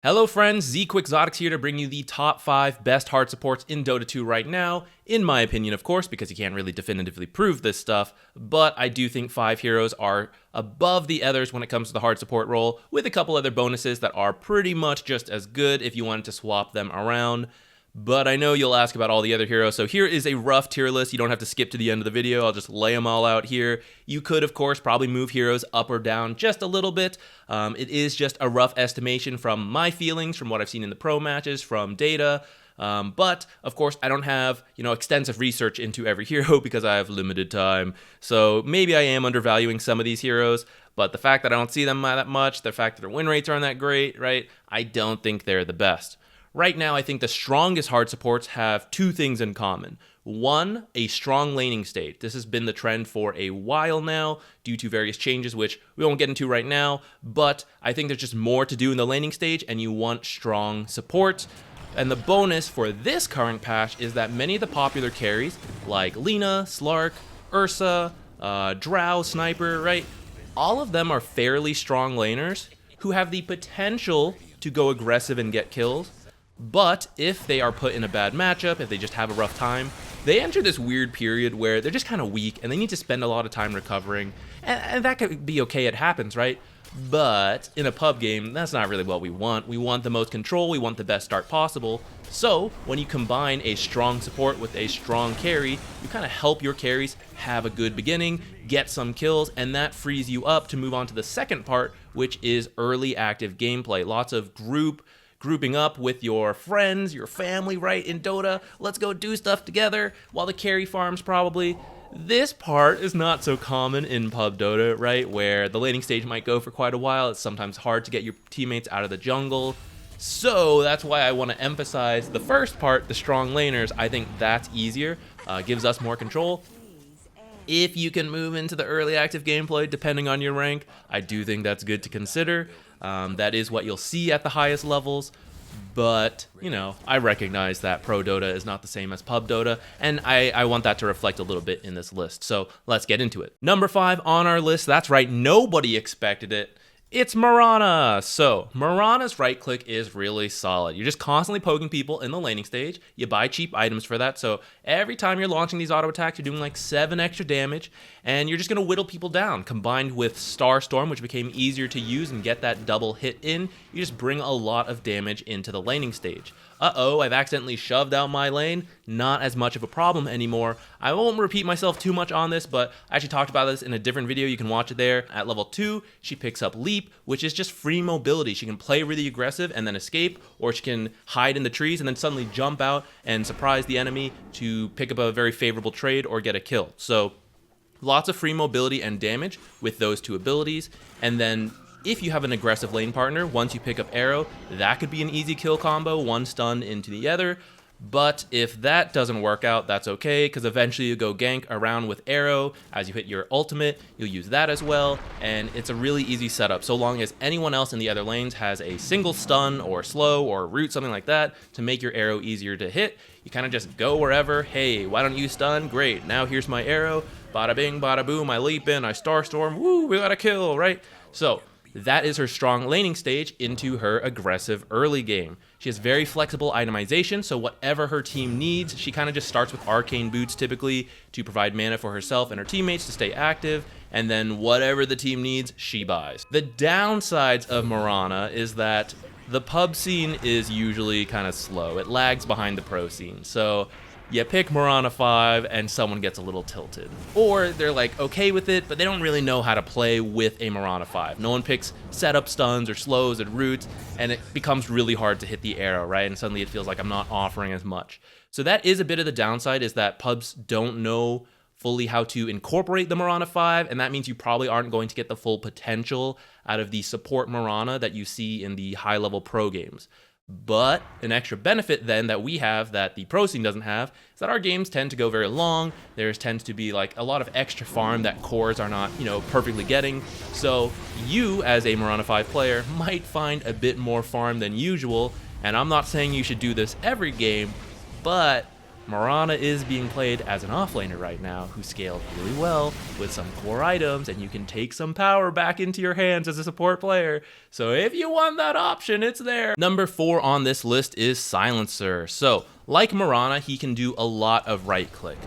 Hello friends, ZQuixotix here to bring you the top 5 best hard supports in Dota 2 right now, in my opinion of course, because you can't really definitively prove this stuff, but I do think 5 heroes are above the others when it comes to the hard support role, with a couple other bonuses that are pretty much just as good if you wanted to swap them around. But I know you'll ask about all the other heroes, so here is a rough tier list. You don't have to skip to the end of the video, I'll just lay them all out here. You could, of course, probably move heroes up or down just a little bit. It is just a rough estimation from my feelings, from what I've seen in the pro matches, from data. But, of course, I don't have, extensive research into every hero because I have limited time. So maybe I am undervaluing some of these heroes, but the fact that I don't see them that much, the fact that their win rates aren't that great, right, I don't think they're the best. Right now, I think the strongest hard supports have two things in common. One, a strong laning state. This has been the trend for a while now due to various changes, which we won't get into right now, but I think there's just more to do in the laning stage, and you want strong support. And the bonus for this current patch is that many of the popular carries, like Lina, Slark, Ursa, Drow, Sniper, right? All of them are fairly strong laners who have the potential to go aggressive and get kills. But if they are put in a bad matchup, if they just have a rough time, they enter this weird period where they're just kind of weak and they need to spend a lot of time recovering. And that could be okay, it happens, right? But in a pub game, that's not really what we want. We want the most control, we want the best start possible. So when you combine a strong support with a strong carry, you kind of help your carries have a good beginning, get some kills, and that frees you up to move on to the second part, which is early active gameplay. Lots of grouping up with your friends, your family, right, in Dota. Let's go do stuff together while the carry farms probably. This part is not so common in pub Dota, right, where the laning stage might go for quite a while. It's sometimes hard to get your teammates out of the jungle. So that's why I want to emphasize the first part, the strong laners. I think that's easier, gives us more control. If you can move into the early active gameplay, depending on your rank, I do think that's good to consider. That is what you'll see at the highest levels, but, I recognize that Pro Dota is not the same as Pub Dota, and I want that to reflect a little bit in this list, so let's get into it. Number 5 on our list, that's right, nobody expected it. It's Mirana. So Mirana's right click is really solid. You're just constantly poking people in the laning stage. You buy cheap items for that. So every time you're launching these auto attacks, you're doing like 7 extra damage, and you're just going to whittle people down. Combined with Star Storm, which became easier to use and get that double hit in, you just bring a lot of damage into the laning stage. Uh-oh, I've accidentally shoved out my lane. Not as much of a problem anymore. I won't repeat myself too much on this, but I actually talked about this in a different video. You can watch it there. At level 2, she picks up Leap, which is just free mobility. She can play really aggressive and then escape, or she can hide in the trees and then suddenly jump out and surprise the enemy to pick up a very favorable trade or get a kill. So lots of free mobility and damage with those two abilities. And then if you have an aggressive lane partner, once you pick up Arrow, that could be an easy kill combo, one stun into the other. But if that doesn't work out, that's okay, because eventually you go gank around with Arrow. As you hit your ultimate, you'll use that as well, and it's a really easy setup, so long as anyone else in the other lanes has a single stun or slow or root, something like that, to make your Arrow easier to hit. You kind of just go wherever. Hey, why don't you stun? Great, now here's my Arrow. Bada bing, bada boom, I leap in, I Star Storm, woo, we got a kill, right? So that is her strong laning stage into her aggressive early game. She has very flexible itemization, so whatever her team needs, she kind of just starts with arcane boots typically to provide mana for herself and her teammates to stay active, and then whatever the team needs, she buys. The downsides of Mirana is that the pub scene is usually kind of slow. It lags behind the pro scene, so you pick Mirana 5 and someone gets a little tilted. Or they're like okay with it, but they don't really know how to play with a Mirana 5. No one picks setup stuns or slows and roots, and it becomes really hard to hit the arrow, right? And suddenly it feels like I'm not offering as much. So that is a bit of the downside, is that pubs don't know fully how to incorporate the Mirana 5, and that means you probably aren't going to get the full potential out of the support Mirana that you see in the high-level pro games. But an extra benefit then that we have that the pro scene doesn't have is that our games tend to go very long. There tends to be like a lot of extra farm that cores are not, perfectly getting. So you as a Mirana 5 player might find a bit more farm than usual. And I'm not saying you should do this every game, but Mirana is being played as an offlaner right now who scaled really well with some core items, and you can take some power back into your hands as a support player. So if you want that option, it's there. Number 4 on this list is Silencer. So like Mirana, he can do a lot of right click.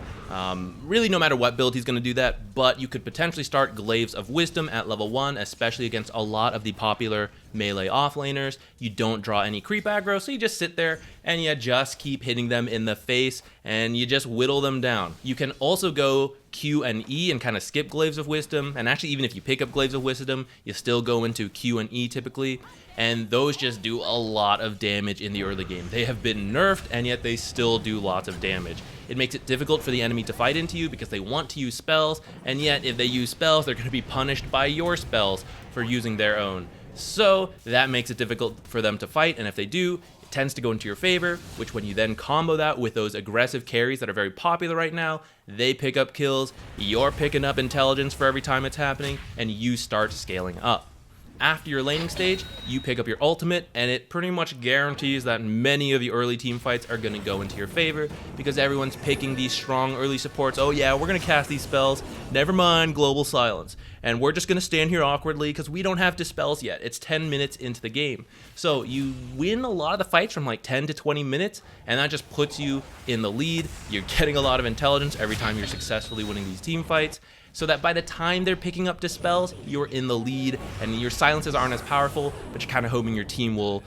Really no matter what build he's going to do that, but you could potentially start Glaives of Wisdom at level 1, especially against a lot of the popular melee offlaners. You don't draw any creep aggro, so you just sit there and you just keep hitting them in the face and you just whittle them down. You can also go Q and E and kind of skip Glaives of Wisdom, and actually even if you pick up Glaives of Wisdom, you still go into Q and E typically, and those just do a lot of damage in the early game. They have been nerfed, and yet they still do lots of damage. It makes it difficult for the enemy to fight into you because they want to use spells, and yet if they use spells, they're going to be punished by your spells for using their own. So that makes it difficult for them to fight, and if they do, it tends to go into your favor, which when you then combo that with those aggressive carries that are very popular right now, they pick up kills, you're picking up intelligence for every time it's happening, and you start scaling up. After your laning stage, you pick up your ultimate, and it pretty much guarantees that many of the early team fights are going to go into your favor because everyone's picking these strong early supports. Oh yeah, we're going to cast these spells, never mind global silence, and we're just going to stand here awkwardly because we don't have dispels yet. It's 10 minutes into the game. So you win a lot of the fights from like 10 to 20 minutes, and that just puts you in the lead. You're getting a lot of intelligence every time you're successfully winning these team fights, so that by the time they're picking up dispels, you're in the lead, and your silences aren't as powerful, but you're kind of hoping your team will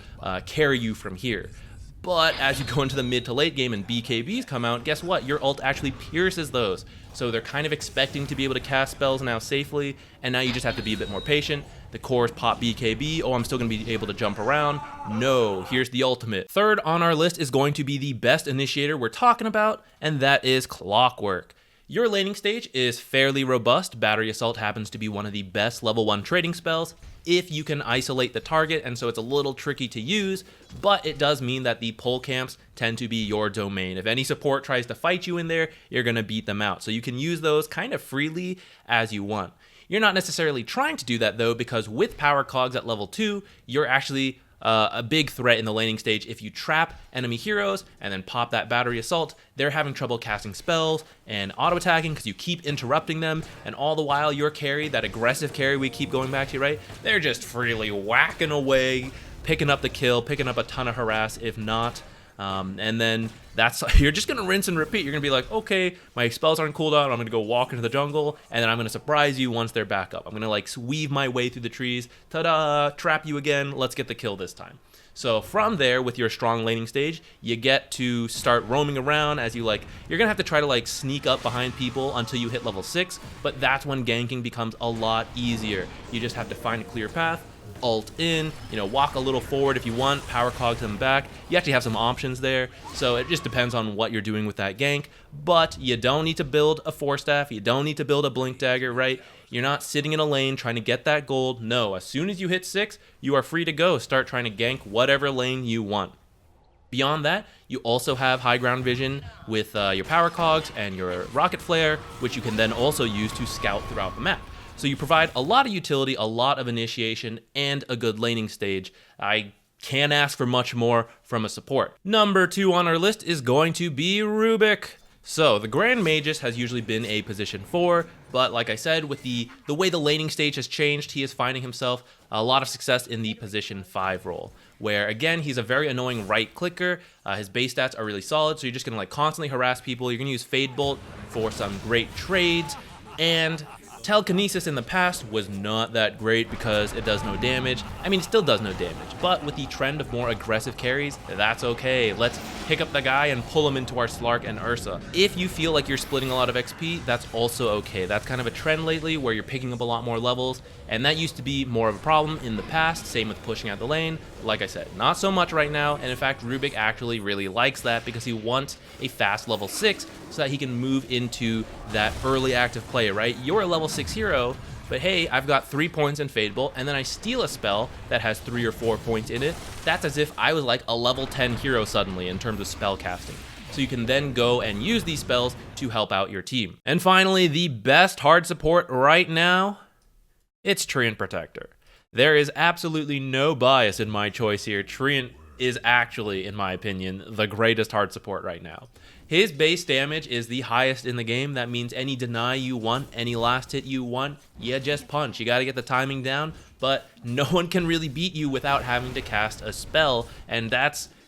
carry you from here. But as you go into the mid to late game and BKBs come out, guess what? Your ult actually pierces those. So they're kind of expecting to be able to cast spells now safely, and now you just have to be a bit more patient. The cores pop BKB, oh, I'm still going to be able to jump around. No, here's the ultimate. Third on our list is going to be the best initiator we're talking about, and that is Clockwerk. Your laning stage is fairly robust. Battery Assault happens to be one of the best level 1 trading spells if you can isolate the target, and so it's a little tricky to use, but it does mean that the pull camps tend to be your domain. If any support tries to fight you in there, you're going to beat them out. So you can use those kind of freely as you want. You're not necessarily trying to do that though, because with power cogs at level 2, you're actually a big threat in the laning stage. If you trap enemy heroes and then pop that battery assault, they're having trouble casting spells and auto-attacking because you keep interrupting them, and all the while your carry, that aggressive carry we keep going back to, right? They're just freely whacking away, picking up the kill, picking up a ton of harass if not. And then you're just gonna rinse and repeat. You're gonna be like, okay, my spells aren't cooldown, I'm gonna go walk into the jungle, and then I'm gonna surprise you once they're back up. I'm gonna like weave my way through the trees, ta-da, trap you again, let's get the kill this time. So from there, with your strong laning stage, you get to start roaming around as you're gonna have to try to like sneak up behind people until you hit level 6, but that's when ganking becomes a lot easier. You just have to find a clear path, ult in, walk a little forward if you want, power cog them back. You actually have some options there, so it just depends on what you're doing with that gank, but you don't need to build a 4-staff, you don't need to build a blink dagger, right? You're not sitting in a lane trying to get that gold. No, as soon as you hit 6, you are free to go, start trying to gank whatever lane you want. Beyond that, you also have high ground vision with your power cogs and your rocket flare, which you can then also use to scout throughout the map. So you provide a lot of utility, a lot of initiation, and a good laning stage. I can't ask for much more from a support. Number 2 on our list is going to be Rubick. So the Grand Magus has usually been a position 4, but like I said, with the way the laning stage has changed, he is finding himself a lot of success in the position 5 role, where again, he's a very annoying right clicker. His base stats are really solid, so you're just gonna like constantly harass people. You're gonna use Fade Bolt for some great trades, and Telekinesis in the past was not that great because it does no damage. I mean, it still does no damage, but with the trend of more aggressive carries, that's okay. Let's pick up the guy and pull him into our Slark and Ursa. If you feel like you're splitting a lot of XP, that's also okay. That's kind of a trend lately where you're picking up a lot more levels, and that used to be more of a problem in the past, same with pushing out the lane. Like I said, not so much right now, and in fact, Rubick actually really likes that because he wants a fast level 6 so that he can move into that early active play, right? You're a level 6 hero, but hey, I've got 3 points in Fade Bolt, and then I steal a spell that has 3 or 4 points in it. That's as if I was like a level 10 hero suddenly in terms of spell casting. So you can then go and use these spells to help out your team. And finally, the best hard support right now, it's Treant Protector. There is absolutely no bias in my choice here. Treant is actually, in my opinion, the greatest hard support right now. His base damage is the highest in the game. That means any deny you want, any last hit you want, you just punch. You got to get the timing down, but no one can really beat you without having to cast a spell, and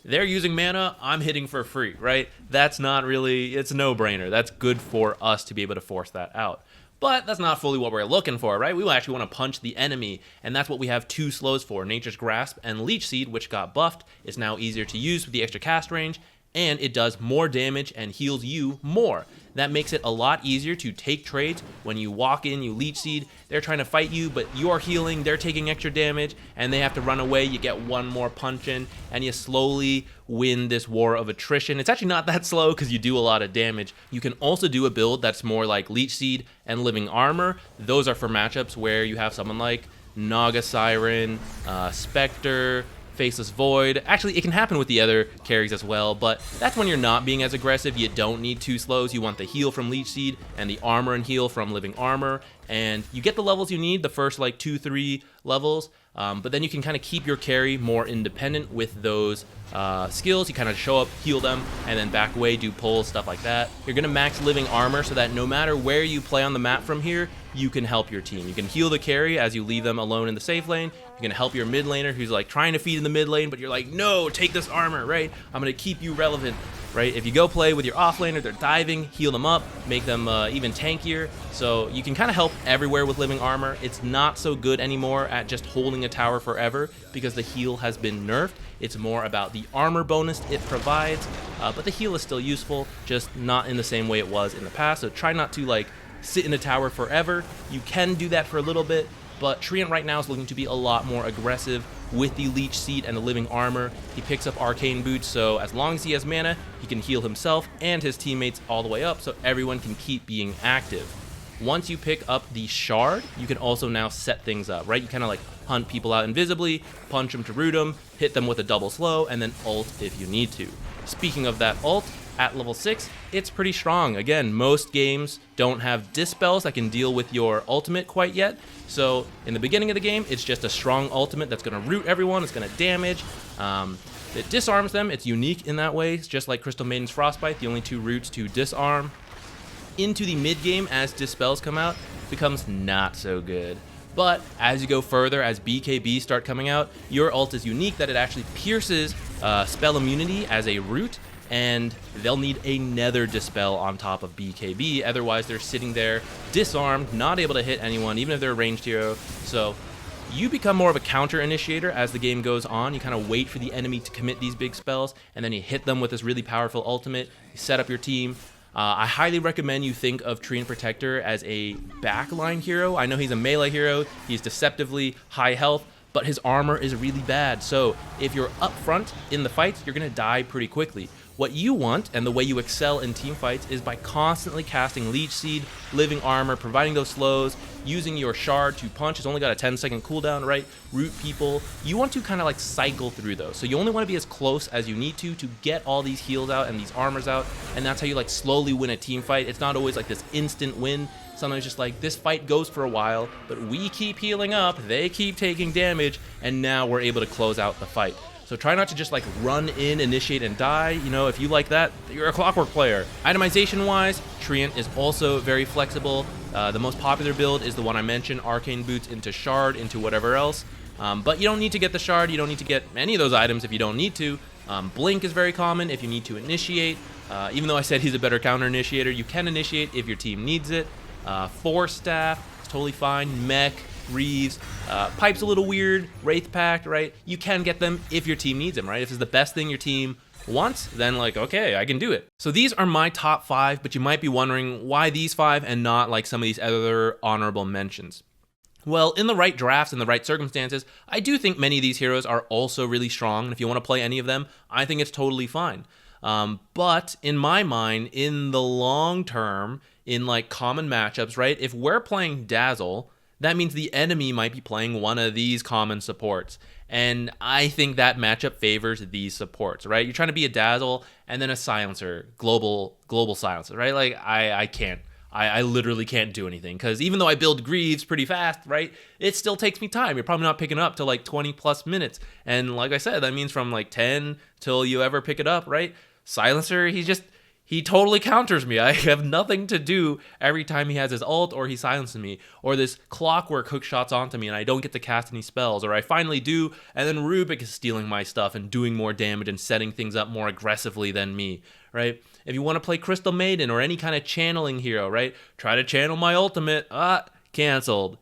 they're using mana, I'm hitting for free, right? That's not really, it's a no-brainer. That's good for us to be able to force that out. But that's not fully what we're looking for, right? We actually want to punch the enemy, and that's what we have 2 slows for. Nature's Grasp and Leech Seed, which got buffed, is now easier to use with the extra cast range, and it does more damage and heals you more. That makes it a lot easier to take trades. When you walk in, you Leech Seed, they're trying to fight you, but you're healing, they're taking extra damage, and they have to run away. You get one more punch in, and you slowly win this war of attrition. It's actually not that slow because you do a lot of damage. You can also do a build that's more like Leech Seed and Living Armor. Those are for matchups where you have someone like Naga Siren, Spectre, Faceless Void. Actually, it can happen with the other carries as well, but that's when you're not being as aggressive. You don't need 2 slows. You want the heal from Leech Seed and the armor and heal from Living Armor, and you get the levels you need, the first like 2-3 levels, but then you can kind of keep your carry more independent with those skills. You kind of show up, heal them, and then back away, do pulls, stuff like that. You're going to max Living Armor so that no matter where you play on the map from here, you can help your team. You can heal the carry as you leave them alone in the safe lane. You can help your mid laner who's like trying to feed in the mid lane, but you're like, no, take this armor, right? I'm going to keep you relevant, right? If you go play with your off laner, they're diving, heal them up, make them even tankier. So you can kind of help everywhere with Living Armor. It's not so good anymore at just holding a tower forever because the heal has been nerfed. It's more about the armor bonus it provides, but the heal is still useful, just not in the same way it was in the past. So try not to like sit in a tower forever. You can do that for a little bit, but Treant right now is looking to be a lot more aggressive with the Leech Seed and the Living Armor. He picks up Arcane Boots, so as long as he has mana, he can heal himself and his teammates all the way up, so everyone can keep being active. Once you pick up the Shard, you can also now set things up, right? You kind of like hunt people out invisibly, punch them to root them, hit them with a double slow, and then ult if you need to. Speaking of that ult, at level 6, it's pretty strong. Again, most games don't have dispels that can deal with your ultimate quite yet. So in the beginning of the game, it's just a strong ultimate that's going to root everyone. It's going to damage. It disarms them. It's unique in that way. It's just like Crystal Maiden's Frostbite, the only 2 routes to disarm. Into the mid game, as dispels come out, becomes not so good. But as you go further, as BKB start coming out, your ult is unique that it actually pierces spell immunity as a root, and they'll need a Nether Dispel on top of BKB, otherwise they're sitting there disarmed, not able to hit anyone, even if they're a ranged hero. So you become more of a counter initiator as the game goes on. You kind of wait for the enemy to commit these big spells, and then you hit them with this really powerful ultimate. You set up your team. I highly recommend you think of Treant Protector as a backline hero. I know he's a melee hero, he's deceptively high health, but his armor is really bad. So if you're up front in the fights, you're going to die pretty quickly. What you want, and the way you excel in team fights, is by constantly casting Leech Seed, Living Armor, providing those slows, using your Shard to punch. It's only got a 10-second cooldown, right? Root people. You want to kind of like cycle through those. So you only want to be as close as you need to get all these heals out and these armors out, and that's how you like slowly win a team fight. It's not always like this instant win. Sometimes just like this fight goes for a while, but we keep healing up, they keep taking damage, and now we're able to close out the fight. So try not to just like run in, initiate, and die. You know, if you like that, you're a Clockwerk player. Itemization-wise, Treant is also very flexible. The most popular build is the one I mentioned, Arcane Boots into Shard, into whatever else. But you don't need to get the Shard. You don't need to get any of those items if you don't need to. Blink is very common if you need to initiate. Even though I said he's a better counter initiator, you can initiate if your team needs it. Force Staff is totally fine. Mech, Reeves, Pipe's a little weird, Wraith Pact, right? You can get them if your team needs them, right? If it's the best thing your team wants, then like, okay, I can do it. So these are my top 5, but you might be wondering why these 5 and not like some of these other honorable mentions. Well, in the right drafts and the right circumstances, I do think many of these heroes are also really strong, and if you want to play any of them, I think it's totally fine. But in my mind, in the long term, in like common matchups, right? If we're playing Dazzle, that means the enemy might be playing one of these common supports. And I think that matchup favors these supports, right? You're trying to be a Dazzle and then a Silencer, global Silencer, right? Like, I can't. I literally can't do anything. Because even though I build Greaves pretty fast, right, it still takes me time. You're probably not picking up to like 20 plus minutes. And like I said, that means from like 10 till you ever pick it up, right? Silencer, he totally counters me. I have nothing to do every time he has his ult or he silences me. Or this Clockwerk hook shots onto me and I don't get to cast any spells. Or I finally do, and then Rubick is stealing my stuff and doing more damage and setting things up more aggressively than me, right? If you want to play Crystal Maiden or any kind of channeling hero, right? Try to channel my ultimate. Canceled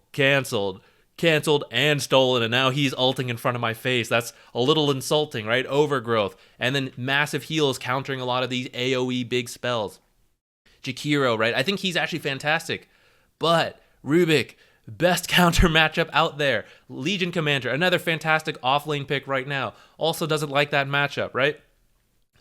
and stolen, and now he's ulting in front of my face. That's a little insulting, right? Overgrowth. And then massive heals countering a lot of these AoE big spells. Jakiro, right? I think he's actually fantastic. But Rubick, best counter matchup out there. Legion Commander, another fantastic offlane pick right now. Also doesn't like that matchup, right?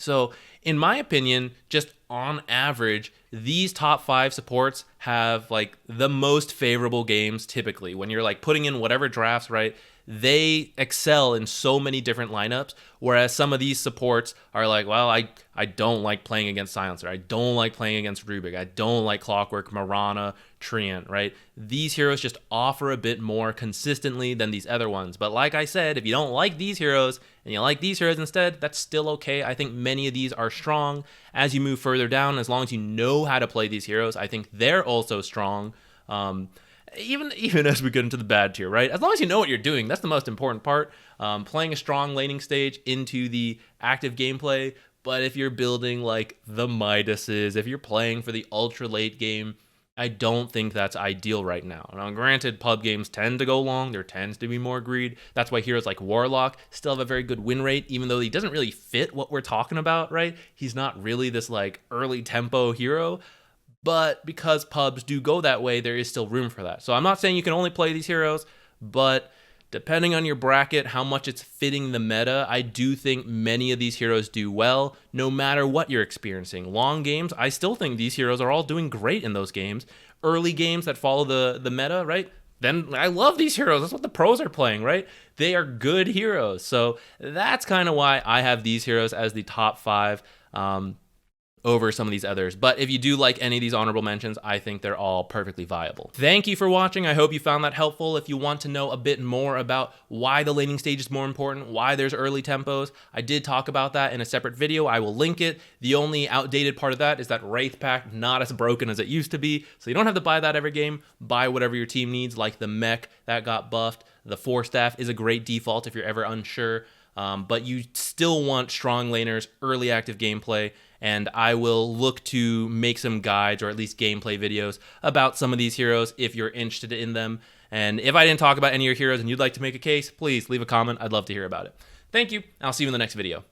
So, in my opinion, just on average, these top 5 supports have like the most favorable games typically. When you're like putting in whatever drafts, right? They excel in so many different lineups, whereas some of these supports are like, well, I don't like playing against Silencer. I don't like playing against Rubick. I don't like Clockwerk, Mirana, Treant, right? These heroes just offer a bit more consistently than these other ones. But like I said, if you don't like these heroes and you like these heroes instead, that's still okay. I think many of these are strong as you move further down. As long as you know how to play these heroes, I think they're also strong. Even as we get into the bad tier, right? As long as you know what you're doing, that's the most important part. Playing a strong laning stage into the active gameplay. But if you're building like the Midases, if you're playing for the ultra late game, I don't think that's ideal right now. Now, granted, pub games tend to go long. There tends to be more greed. That's why heroes like Warlock still have a very good win rate, even though he doesn't really fit what we're talking about, right? He's not really this like early tempo hero. But because pubs do go that way, there is still room for that. So I'm not saying you can only play these heroes, but depending on your bracket, how much it's fitting the meta, I do think many of these heroes do well, no matter what you're experiencing. Long games, I still think these heroes are all doing great in those games. Early games that follow the meta, right? Then I love these heroes. That's what the pros are playing, right? They are good heroes. So that's kind of why I have these heroes as the top 5. Over some of these others. But if you do like any of these honorable mentions, I think they're all perfectly viable. Thank you for watching. I hope you found that helpful. If you want to know a bit more about why the laning stage is more important, why there's early tempos, I did talk about that in a separate video. I will link it. The only outdated part of that is that Wraith Pack, not as broken as it used to be. So you don't have to buy that every game. Buy whatever your team needs, like the mech that got buffed. The 4-staff is a great default if you're ever unsure. But you still want strong laners, early active gameplay, and I will look to make some guides or at least gameplay videos about some of these heroes if you're interested in them. And if I didn't talk about any of your heroes and you'd like to make a case, please leave a comment. I'd love to hear about it. Thank you. I'll see you in the next video.